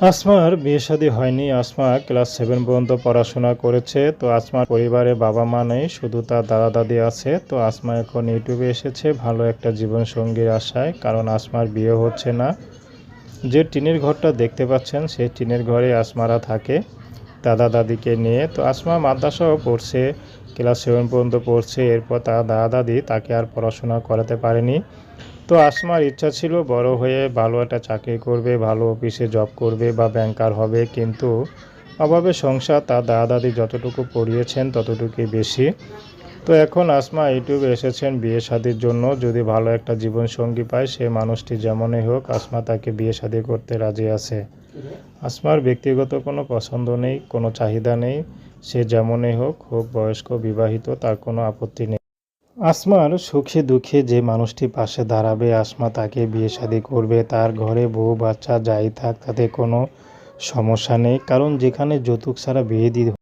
আসমার বিয়ে শাদী হয়নি। আসমা ক্লাস 7 পর্যন্ত পড়াশোনা করেছে। তো আসমার পরিবারে বাবা-মা নেই, শুধু তার দাদা-দাদি আছে। তো আসমা এখন ইউটিউবে এসেছে ভালো একটা জীবনসঙ্গীর আশায়। কারণ আসমার বিয়ে হচ্ছে না। যে টিনের ঘরটা দেখতে পাচ্ছেন, সেই টিনের ঘরে আসমারা থাকে দাদা-দাদিকে নিয়ে। তো আসমা মাদ্রাসাও পড়ছে, ক্লাস 7 পর্যন্ত পড়ছে। এরপর তার দাদা-দাদি তাকে আর পড়াশোনা করাতে পারেনি। তো আসমার ইচ্ছা ছিল বড় হয়ে ভালো একটা চাকরি করবে, ভালো অফিসে জব করবে বা ব্যাংকার হবে, কিন্তু অভাবে সংসার তার দাদা দাদি যতটুকু পড়িয়েছেন ততটুকুই বেশি। তো এখন আসমা ইউটিউবে এসেছেন বিয়ে শাদির জন্য। যদি ভালো একটা জীবনসঙ্গী পায়, সে মানুষটি যেমনই হোক, আসমা তাকে বিয়ে শাদী করতে রাজি আছে। আসমার ব্যক্তিগত কোনো পছন্দ নেই, কোনো চাহিদা নেই। সে যেমনই হোক, হোক বয়স্ক বিবাহিত, তার কোনো আপত্তি নেই। আসমার সুখে দুঃখে যে মানুষটি পাশে দাঁড়াবে, আসমা তাকে বিয়ে শাদী করবে। তার ঘরে বউ বাচ্চা যাই থাক, তাতে কোনো সমস্যা নেই। কারণ যেখানে যৌতুক ছাড়া বিয়ে দিতে